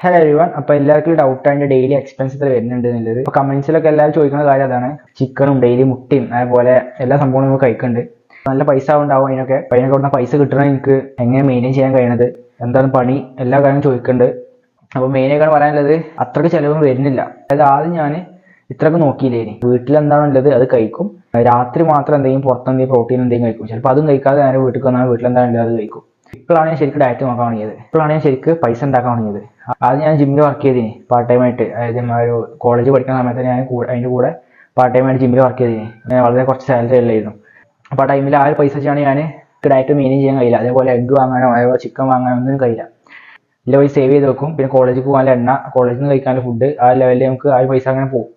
Hello everyone. അപ്പോൾ എല്ലാവർക്കും doubt അതിന്റെ ഡെയിലി എക്സ്പെൻസ് എത്ര വരുന്നുണ്ട് എന്നുള്ളത്. ഇപ്പോൾ കമന്റ്സിലൊക്കെ എല്ലാവരും ചോദിക്കുന്ന കാര്യം അതാണ്. ചിക്കനും ഡെയിലി മുട്ടയും അതുപോലെ എല്ലാ സംഭവങ്ങളും നമുക്ക് കഴിക്കുന്നുണ്ട്. നല്ല പൈസ ഉണ്ടാവും അതിനൊക്കെ. അതിനൊക്കെ കൊടുക്കുന്ന പൈസ കിട്ടണം എനിക്ക് എങ്ങനെ മെയിൻറ്റെയിൻ ചെയ്യാൻ കഴിയുന്നത്, എന്താണ് പണി, എല്ലാ കാര്യവും ചോദിക്കുന്നുണ്ട്. അപ്പോൾ മെയിനായിട്ടാണ് പറയാനുള്ളത്, അത്രയ്ക്ക് ചിലവും വരുന്നില്ല. അതായത് ആദ്യം ഞാൻ ഇത്രയൊക്കെ നോക്കിയില്ലേനി, വീട്ടിൽ എന്താണുള്ളത് അത് കഴിക്കും. രാത്രി മാത്രം എന്തെങ്കിലും പുറത്തെന്തെങ്കിലും പ്രോട്ടീൻ എന്തെങ്കിലും കഴിക്കും. ചിലപ്പോൾ അതും കഴിക്കാതെ നേരെ വീട്ടിൽ വന്നാൽ വീട്ടിലെന്താണുള്ളത് അത് കഴിക്കും. ഇപ്പോഴാണ് ഞാൻ ശരിക്കും ഡയറ്റ് നോക്കാൻ തുടങ്ങിയത്. ഇപ്പോഴാണ് ഞാൻ ശരിക്കും പൈസ ഉണ്ടാക്കാൻ തുടങ്ങിയത്. ആദ്യം ഞാൻ ജിമ്മിൽ വർക്ക് ചെയ്തിനി പാർട്ട് ടൈം ആയിട്ട്. അതായത് ഒരു കോളേജ് പഠിക്കുന്ന സമയത്ത് ഞാൻ അതിൻ്റെ കൂടെ പാർട്ട് ടൈം ആയിട്ട് ജിമ്മിൽ വർക്ക് ചെയ്തിനി. വളരെ കുറച്ച് സാലറി അല്ലായിരുന്നു. അപ്പോൾ ആ ടൈമിൽ ആ ഒരു പൈസ വെച്ചാണ് ഞാൻ ഡയറ്റ് മെയിൻറ്റെയിൻ ചെയ്യാൻ കഴിയില്ല. അതേപോലെ എഗ്ഗ് വാങ്ങാനോ അതേപോലെ ചിക്കൻ വാങ്ങാനോ ഒന്നും കഴിയില്ല. ഇല്ല പൈസ സേവ് ചെയ്ത് വെക്കും. പിന്നെ കോളേജിൽ പോകാനുള്ള എണ്ണ, കോളേജിൽ നിന്ന് കഴിക്കാനുള്ള ഫുഡ്, ആ ലെവലിൽ നമുക്ക് ആ പൈസ അങ്ങനെ പോകും.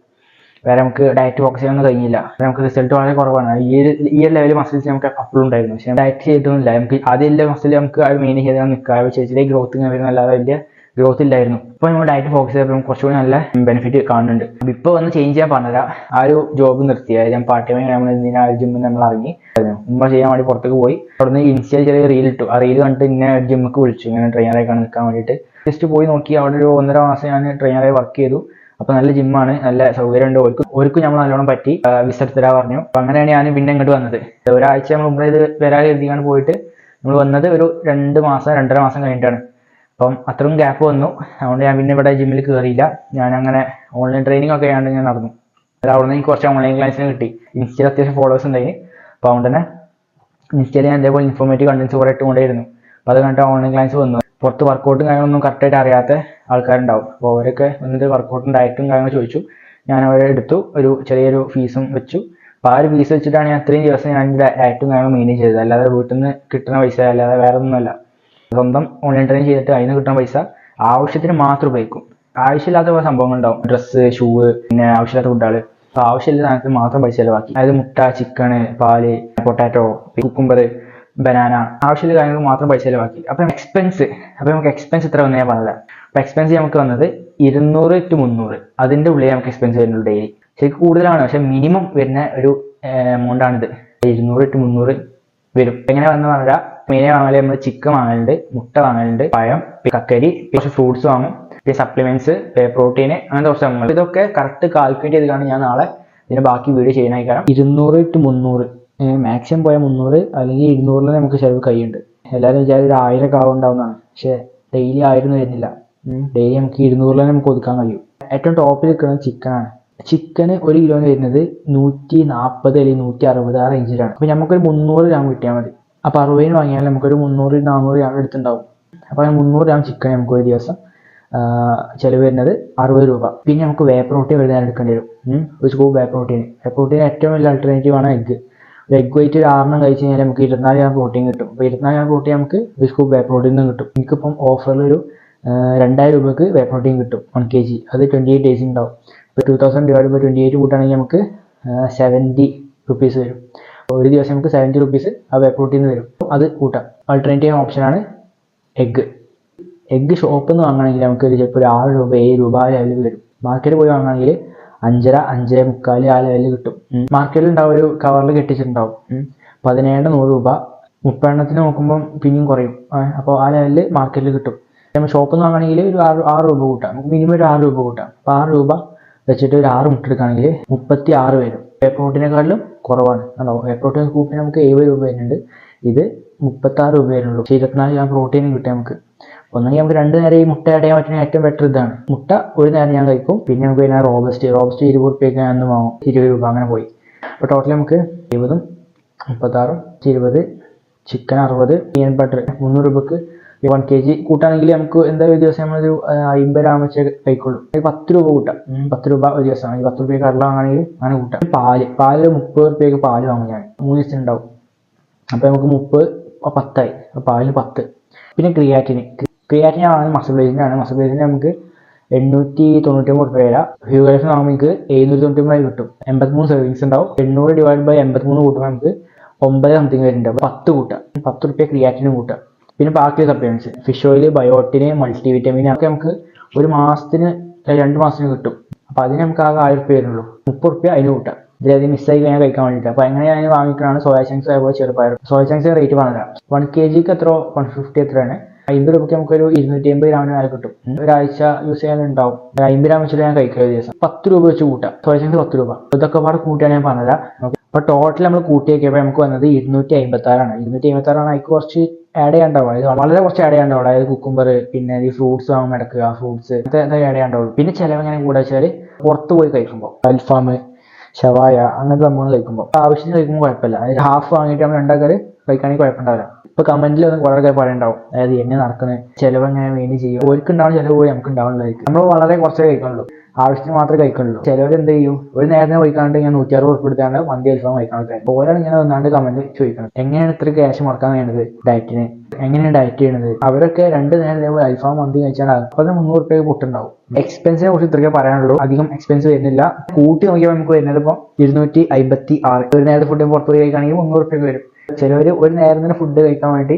വേറെ നമുക്ക് ഡയറ്റ് ഫോക്കസ് ചെയ്യാനൊന്നും കഴിഞ്ഞില്ല. നമുക്ക് റിസൾട്ട് വളരെ കുറവാണ്. ഈ ഒരു ലെവലിൽ മസിൽസ് നമുക്ക് അപ്പോഴും ഉണ്ടായിരുന്നു. പക്ഷേ ഡയറ്റ് ചെയ്തൊന്നുമില്ല. നമുക്ക് ആദ്യം മസിൽ നമുക്ക് അത് മെയിൻറ്റെയിൻ ചെയ്താൽ നിൽക്കുക. ചെറിയ ഗ്രോത്ത് ഇങ്ങനെ വരുന്ന അല്ലാതെ വലിയ ഗ്രോത്ത് ഇല്ലായിരുന്നു. ഇപ്പോൾ നമ്മൾ ഡയറ്റ് ഫോക്കസ് ചെയ്തപ്പോൾ കുറച്ചുകൂടി നല്ല ബെനിഫിറ്റ് കാണുന്നുണ്ട്. ഇപ്പോൾ വന്ന് ചേഞ്ച് ചെയ്യാൻ പറഞ്ഞുതരാം. ആ ഒരു ജോബ് നിർത്തി. അതായത് ഞാൻ പാർട്ട് ടൈം നമ്മൾ എന്തിനാ ജിമ്മിൽ നമ്മൾ ഇറങ്ങി ഉമ്മ ചെയ്യാൻ വേണ്ടി പുറത്തേക്ക് പോയി. അവിടുന്ന് ഇൻസ്റ്റയിൽ ചെറിയ റീൽ ഇട്ടു. ആ റീൽ കണ്ടിട്ട് ഇങ്ങനെ ജിമ്മിക്ക് വിളിച്ചു, ഇങ്ങനെ ട്രെയിനറായി നിൽക്കാൻ വേണ്ടിയിട്ട്. ജസ്റ്റ് പോയി നോക്കി. അവിടെ ഒരു 1.5 മാസം ഞാൻ ട്രെയിനറായി വർക്ക് ചെയ്തു. അപ്പൊ നല്ല ജിമ്മാണ്, നല്ല സൗകര്യമുണ്ട്. ഓർക്കും നമ്മൾ നല്ലോണം പറ്റി. വിസ എടുത്തരാ പറഞ്ഞു. അപ്പൊ അങ്ങനെയാണ് ഞാൻ പിന്നെ ഇങ്ങോട്ട് വന്നത്. ഒരാഴ്ച നമ്മൾ മുമ്പ് ഇത് വരാതെ എഴുതിയാണ് പോയിട്ട് നമ്മൾ വന്നത് ഒരു 2 മാസം 2.5 മാസം കഴിഞ്ഞിട്ടാണ്. അപ്പം അത്രയും ഗ്യാപ്പ് വന്നു. അതുകൊണ്ട് ഞാൻ പിന്നെ ഇവിടെ ജിമ്മിൽ കയറിയില്ല. ഞാൻ അങ്ങനെ ഓൺലൈൻ ട്രെയിനിങ് ഒക്കെ ആയതുകൊണ്ട് ഞാൻ നടന്നു. അവിടെ നിന്ന് എനിക്ക് കുറച്ച് ഓൺലൈൻ ക്ലാസ്സിന് കിട്ടി. ഇൻസ്റ്റയിൽ അത്യാവശ്യം ഫോളോവേഴ്സ് ഉണ്ടായി. അപ്പോൾ അതുകൊണ്ട് തന്നെ ഇൻസ്റ്റയിൽ ഞാൻ അതേപോലെ ഇൻഫോർമേറ്റീവ് കണ്ടൻസ് കുറേ ഇട്ടുകൊണ്ടേയിരുന്നു. അപ്പോൾ അത് കണ്ടിട്ട് ഓൺലൈൻ ക്ലാസ് വന്നു. പുറത്ത് വർക്കൗട്ടും കാര്യങ്ങളൊന്നും കറക്റ്റായിട്ട് അറിയാത്ത ആൾക്കാരുണ്ടാവും. അപ്പോൾ അവരൊക്കെ വന്നിട്ട് വർക്കൗട്ടും ഡയറ്റും കാര്യങ്ങൾ ചോദിച്ചു. ഞാൻ അവരെ എടുത്തു. ഒരു ചെറിയൊരു ഫീസും വെച്ചു. അപ്പോൾ ആ ഒരു ഫീസ് വെച്ചിട്ടാണ് ഞാൻ അത്രയും ദിവസം ഞാൻ ഡയറ്റും കാര്യങ്ങളും മെയിൻറ്റെയിൻ ചെയ്തത്. അല്ലാതെ വീട്ടിൽ നിന്ന് കിട്ടുന്ന പൈസ അല്ലാതെ വേറെ ഒന്നുമല്ല. സ്വന്തം ഓൺലൈൻ ട്രെയിൻ ചെയ്തിട്ട് അതിന് നിന്ന് കിട്ടുന്ന പൈസ ആവശ്യത്തിന് മാത്രം ഉപയോഗിക്കും. ആവശ്യമില്ലാത്ത കുറേ സംഭവങ്ങളുണ്ടാവും. ഡ്രസ്സ്, ഷൂവ്, പിന്നെ ആവശ്യമില്ലാത്ത ഫുഡുകൾ. അപ്പോൾ ആവശ്യമില്ലാത്ത സാധനത്തിന് മാത്രം പൈസ ചിലവാക്കി. അതായത് മുട്ട, ചിക്കന്, പാല്, പൊട്ടാറ്റോ, കുക്കുംബർ, ബനാന, ആവശ്യമുള്ള കാര്യങ്ങൾ മാത്രം പൈസ ചിലവാക്കി. അപ്പം നമുക്ക് എക്സ്പെൻസ് എത്ര വന്നു ഞാൻ പറഞ്ഞത്. അപ്പം എക്സ്പെൻസ് നമുക്ക് വന്നത് 200 to 300. അതിൻ്റെ ഉള്ളിൽ നമുക്ക് എക്സ്പെൻസ് വരുന്നുള്ളൂ ഡെയിലി. ശരിക്കും കൂടുതലാണ്, പക്ഷെ മിനിമം വരുന്ന ഒരു എമൗണ്ട് ആണിത്. 200 to 300 വരും. എങ്ങനെ വന്നു പറഞ്ഞാൽ മെയിനായി വാങ്ങല് നമ്മൾ ചിക്കൻ വാങ്ങലുണ്ട്, മുട്ട വാങ്ങലുണ്ട്, പഴം, കക്കരി, കുറച്ച് ഫ്രൂട്ട്സ് വാങ്ങും, പിന്നെ സപ്ലിമെന്റ്സ്, പ്രോട്ടീന്, അങ്ങനത്തെ കുറച്ച് സംഭവങ്ങൾ. ഇതൊക്കെ കറക്റ്റ് കാൽക്കുലേറ്റ് ചെയ്തിട്ടാണ് ഞാൻ നാളെ ഇതിന്റെ ബാക്കി വീഡിയോ ചെയ്യുന്ന. കാരണം 200 to 300 മാക്സിമം പോയാൽ 300 അല്ലെങ്കിൽ 200 നമുക്ക് ചിലവ് കൈയുണ്ട്. എല്ലാവരും വിചാരിച്ച 1000 കാവുണ്ടാവുന്നതാണ്. പക്ഷേ ഡെയിലി 1000 വരുന്നില്ല. ഡെയിലി നമുക്ക് 200 നമുക്ക് ഒതുക്കാൻ കഴിയും. ഏറ്റവും ടോപ്പിൽ നിൽക്കുന്നത് ചിക്കനാണ്. ചിക്കന് 1 കിലോന് വരുന്നത് 140 അല്ലെങ്കിൽ 160 ആ റേഞ്ചിലാണ്. അപ്പോൾ നമുക്കൊരു 300 ഗ്രാം കിട്ടിയാൽ മതി. അപ്പോൾ 60 വാങ്ങിയാൽ നമുക്കൊരു 300-400 ഗ്രാം എടുത്തുണ്ടാവും. അപ്പോൾ 300 ഗ്രാം ചിക്കൻ നമുക്ക് ഒരു ദിവസം ചിലവ് വരുന്നത് 60 രൂപ. പിന്നെ നമുക്ക് വേ പ്രോട്ടീൻ ഒരു നേരം എടുക്കേണ്ടി വരും. ഒരു സ്കൂപ്പ് വേ പ്രോട്ടീൻ ഏറ്റവും വലിയ ആൾട്ടർനേറ്റീവ് ആണ് എഗ്ഗ്. എഗ് വെയിറ്റ് ഒരു 6 കഴിച്ച് കഴിഞ്ഞാൽ നമുക്ക് 24 ഗ്രാം പ്രോട്ടീൻ കിട്ടും. അപ്പോൾ 24 ഗ്രാം പ്രോട്ടീൻ നമുക്ക് ഒരു സ്കൂപ്പ് വേ പ്രോട്ടീൻ കിട്ടും. എനിക്കിപ്പം ഓഫറിൽ ഒരു 2000 രൂപക്ക് വേ പ്രോട്ടീൻ കിട്ടും 1 kg. അത് 28 days ഉണ്ടാവും. ഇപ്പോൾ 2000 ഡിവൈഡ് ബൈ 28 കൂട്ടുകയാണെങ്കിൽ നമുക്ക് 70 rupees വരും. ഒരു ദിവസം നമുക്ക് 70 rupees ആ വേ പ്രോട്ടീൻ വരും. അത് കൂട്ടാം. ആൾട്ടർനേറ്റീവ് ഓപ്ഷനാണ് എഗ്ഗ് ഷോപ്പിൽ നിന്ന് വാങ്ങണമെങ്കിൽ നമുക്ക് ചിലപ്പോൾ ഒരു 6 രൂപ 7 രൂപ ആ ലെവലിൽ വരും. മാർക്കറ്റിൽ പോയി വാങ്ങണമെങ്കിൽ 5.5 5.25 ആ ലെവലിൽ കിട്ടും. മാർക്കറ്റിൽ ഉണ്ടാവും, ഒരു കവറിൽ കെട്ടിച്ചിട്ടുണ്ടാവും. 17 100 രൂപ. 30 എണ്ണത്തിന് നോക്കുമ്പോൾ പിന്നെയും കുറയും. അപ്പോൾ ആ ലെവലിൽ മാർക്കറ്റിൽ കിട്ടും. നമ്മൾ ഷോപ്പിൽ നിന്ന് വാങ്ങണമെങ്കിൽ ഒരു 6 രൂപ കൂട്ടാം. നമുക്ക് മിനിമം ഒരു 6 രൂപ കൂട്ടാം. അപ്പോൾ 6 രൂപ വെച്ചിട്ട് ഒരു 6 മുട്ട എടുക്കുകയാണെങ്കിൽ 36 വരും. വേ പ്രോട്ടീനെക്കാട്ടിലും കുറവാണ്. ആണോ, വേ പ്രോട്ടീൻ സ്കൂപ്പിന് നമുക്ക് 70 രൂപ വരുന്നുണ്ട്. ഇത് 36 രൂപ വരുന്നുള്ളൂ. 24 ഗ്രാം പ്രോട്ടീനും കിട്ടും നമുക്ക്. ഒന്നെങ്കിൽ നമുക്ക് 2 നേരം ഈ മുട്ട അടയാൻ പറ്റുന്ന ഏറ്റവും ബെറ്റർ ഇതാണ്. മുട്ട ഒരു നേരം ഞാൻ കഴിക്കും. പിന്നെ നമുക്ക് പിന്നെ റോബസ്റ്റ് 20 രൂപയ്ക്ക് അന്ന് വാങ്ങും. 20 രൂപ അങ്ങനെ പോയി. അപ്പോൾ ടോട്ടൽ നമുക്ക് 70, 36, 20, ചിക്കൻ 60, പീനട്ട് ബട്ടർ 300 രൂപക്ക് 1 kg കൂട്ടാണെങ്കിൽ നമുക്ക് എന്തായാലും ഒരു ദിവസം നമ്മളൊരു 50 ഗ്രാം വെച്ച് കഴിക്കുള്ളൂ. 10 രൂപ കൂട്ടാം. 10 രൂപ ഒരു ദിവസം. 10 രൂപയ്ക്ക് കടല വാങ്ങുകയാണെങ്കിൽ അങ്ങനെ കൂട്ടാം. പാല് 30 രൂപയ്ക്ക് പാല് വാങ്ങും ഞാൻ. 3 ദിവസം ഉണ്ടാവും. അപ്പോൾ നമുക്ക് 30 10 ആയി. അപ്പോൾ പാലിന് 10. പിന്നെ ക്രിയാറ്റിനാണ് മസിൽ ബേസിൻ്റെ മസിൽ ബേസിന് നമുക്ക് 899 രൂപ വരാം. ഹ്യൂഗലൈഫ് വാങ്ങുമ്പോൾ നമുക്ക് 799 കിട്ടും. 83 സെർവിങ്സ് ഉണ്ടാവും. 800 ഡിവൈഡ് ബൈ 83 കൂട്ടുമ്പോൾ നമുക്ക് 9 സംതിങ് വരുന്നുണ്ട്. അപ്പോൾ 10 കൂട്ടാം. 10 രൂപ ക്രിയാറ്റിനും കൂട്ടാം. പിന്നെ ബാക്കി supplements fish oil, biotin, multi vitamin ഒക്കെ നമുക്ക് ഒരു മാസത്തിന് 2 മാസത്തിന് കിട്ടും. അപ്പോൾ അതിന് നമുക്ക് ആകെ 1000 രൂപ വരുന്നുള്ളൂ. 30 രൂപ അതിന് കൂട്ടാം. ഇതിലധികം മിസ്സായി കഴിഞ്ഞാൽ കഴിക്കാൻ വേണ്ടിയിട്ട്. അപ്പോൾ എങ്ങനെ ഞാൻ വാങ്ങിക്കണതാണ് സോയ ചങ്ക്സ്, അതുപോലെ ചെറുപയർ. സോയ ചങ്ക്സ് റേറ്റ് പറഞ്ഞുതരാം. 1 kg എത്ര 150 എത്രയാണ്. 50 രൂപയ്ക്ക് നമുക്കൊരു 250 ഗ്രാമിന് മേലെ കിട്ടും. ഒരാഴ്ച യൂസ് ചെയ്യാനുണ്ടാവും. 50 ഗ്രാം വെച്ചിട്ട് ഞാൻ കഴിക്കുക ഒരു ദിവസം. 10 രൂപ വെച്ച് കൂട്ടാം. സോയ ചങ്ക്സ് 10 രൂപ. ഇതൊക്കെ പാടെ കൂട്ടിയാണ് ഞാൻ പറഞ്ഞത്. അപ്പൊ ടോട്ടൽ നമ്മൾ കൂട്ടി നോക്കിയപ്പോൾ നമുക്ക് വന്നത് 256 256 അതിക്ക് കുറച്ച് ആഡ് ചെയ്യാണ്ടാവും. അത് വളരെ കുറച്ച് ആഡ് ചെയ്യാണ്ടാവും. അതായത് കുക്കുംബർ, പിന്നെ ഈ ഫ്രൂട്ട്സ് വാങ്ങുമ്പോൾ എടുക്കുക, ഫ്രൂട്ട്സ് ആഡ് ചെയ്യാണ്ടാവുള്ളൂ. പിന്നെ ചിലവ് എങ്ങനെ കൂടെ വെച്ചാൽ പുറത്ത് പോയി കഴിക്കുമ്പോൾ അൽഫാം, ഷവായ അങ്ങനത്തെ സംഭവങ്ങൾ കഴിക്കുമ്പോൾ ആവശ്യത്തിന് കഴിക്കുമ്പോൾ കുഴപ്പമില്ല. അതായത് ഹാഫ് വാങ്ങിയിട്ട് നമ്മൾ രണ്ടാൾക്കാർ കഴിക്കുകയാണെങ്കിൽ കുഴപ്പമുണ്ടാവില്ല. ഇപ്പൊ കമന്റിൽ ഒന്ന് വളരെ പറയുണ്ടാവും, അതായത് എങ്ങനെ നടക്കുന്നത്, ചിലവ് എങ്ങനെ മെയിൻ ചെയ്യും, ഓർക്ക് ഉണ്ടാവുന്ന ചിലവ് പോയി നമുക്ക് ഉണ്ടാവുന്നതായിരിക്കും. നമ്മൾ വളരെ കുറച്ചേ കഴിക്കുന്നുള്ളൂ, ആവശ്യത്തിന് മാത്രമേ കഴിക്കുന്നുള്ളൂ. ചിലവർ എന്ത് ചെയ്യും, ഒരു നേരത്തെ കഴിക്കാണ്ട് ഞാൻ 160 ഉറുപ്പിക എടുത്താണ് മന്തി അൽഫാം കഴിക്കണൊക്കെ. ഓരോണ് ഇങ്ങനെ വന്നാണ്ട് കമന്റ് ചോദിക്കണം, എങ്ങനെയാണ് ഇത്ര ക്യാഷ് മുടക്കാൻ കഴിയുന്നത് ഡയറ്റിന്, എങ്ങനെയാണ് ഡയറ്റ് ചെയ്യണത്. അവരൊക്കെ 2 നേരം അൽഫാം മന്തി കഴിച്ചാൽ അപ്പോൾ 300 ഉറുപ്പിക പൊട്ടുണ്ടാവും. എക്സ്പെൻസിനെ കുറിച്ച് ഇത്രയൊക്കെ പറയാനുള്ളൂ. അധികം എക്സ്പെൻസ് വരുന്നില്ല. കൂട്ടി നോക്കിയാൽ നമുക്ക് വരുന്നത് ഇപ്പോൾ 256. ഒരു നേരത്തെ ഫുഡ് പുറത്ത് പോയി കഴിക്കുകയാണെങ്കിൽ 300 ഉറുപ്പിക വരും. ചിലവർ ഒരു നേരത്തിന് ഫുഡ് കഴിക്കാൻ വേണ്ടി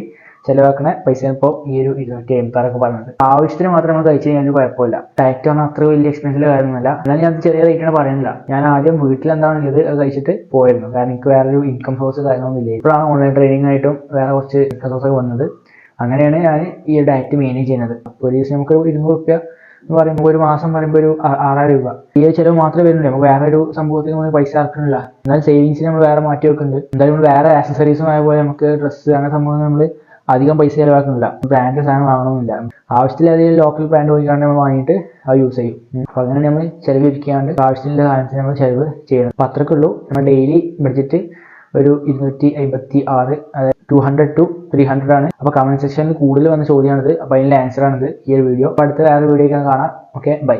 ചിലവാക്കണ പൈസ ഇപ്പോൾ ഈ ഒരു 256 പറഞ്ഞത്. ആവശ്യത്തിന് മാത്രം നമ്മൾ കഴിച്ചു കഴിഞ്ഞാൽ കുഴപ്പമില്ല. ഡയറ്റ് പറഞ്ഞാൽ അത്ര വലിയ എക്സ്പെൻസിലെ കാര്യമൊന്നുമല്ല. എന്നാൽ ഞാൻ ചെറിയ റേറ്റാണ് പറയുന്നില്ല. ഞാൻ ആദ്യം വീട്ടിൽ എന്താണുള്ളത് അത് കഴിച്ചിട്ട് പോയിരുന്നു. കാരണം എനിക്ക് വേറൊരു ഇൻകം സോഴ്സ് കാര്യങ്ങളൊന്നും ഇല്ല. ഇപ്പോഴാണ് ഓൺലൈൻ ട്രെയിനിങ് ആയിട്ടും വേറെ കുറച്ച് ഇൻകം സോഴ്സ് ഒക്കെ വന്നത്. അങ്ങനെയാണ് ഞാൻ ഈ ഡയറ്റ് മെയിൻറ്റെയിൻ ചെയ്യുന്നത്. ഒരു ദിവസം നമുക്ക് 200 ഉറുപ്പിക എന്ന് പറയുമ്പോൾ ഒരു മാസം പറയുമ്പോൾ ഒരു 6000 രൂപ ഈ ചിലവ് മാത്രമേ വരുന്നുള്ളൂ. നമുക്ക് വേറെ ഒരു സംഭവത്തിന് നമ്മൾ പൈസ ഇറക്കണില്ല. എന്നാൽ സേവിങ്സിന് നമ്മൾ വേറെ മാറ്റി വെക്കുന്നുണ്ട്. എന്തായാലും വേറെ ആക്സസറീസും ആയപോലെ നമുക്ക് ഡ്രസ്സ് അങ്ങനെ സംഭവം നമ്മൾ അധികം പൈസ ചിലവാക്കുന്നില്ല. ബ്രാൻഡ് സാധനം വാങ്ങണമെന്നില്ല. ആവശ്യത്തിലധികം ലോക്കൽ ബ്രാൻഡ് പോയിക്കാണ്ട് നമ്മൾ വാങ്ങിയിട്ട് അത് യൂസ് ചെയ്യും. അപ്പോൾ അങ്ങനെ നമ്മൾ ചിലവ് ഇരിക്കാണ്ട് ആവശ്യത്തിലുള്ള കാര്യത്തിന് നമ്മൾ ചിലവ് ചെയ്യണം. അപ്പോൾ അത്രയ്ക്ക് ഉള്ളൂ. നമ്മൾ ഡെയിലി ബഡ്ജറ്റ് ഒരു 256, അതായത് 200 to 300 ആണ്. അപ്പോൾ കമന്റ് സെക്ഷനിൽ കൂടുതൽ വന്ന ചോദ്യമാണിത്. അപ്പോൾ അതിൻ്റെ ആൻസർ ആണിത് ഈ ഒരു വീഡിയോ. അപ്പോൾ അടുത്ത വേറെ വീഡിയോ കാണാം. Okay, by.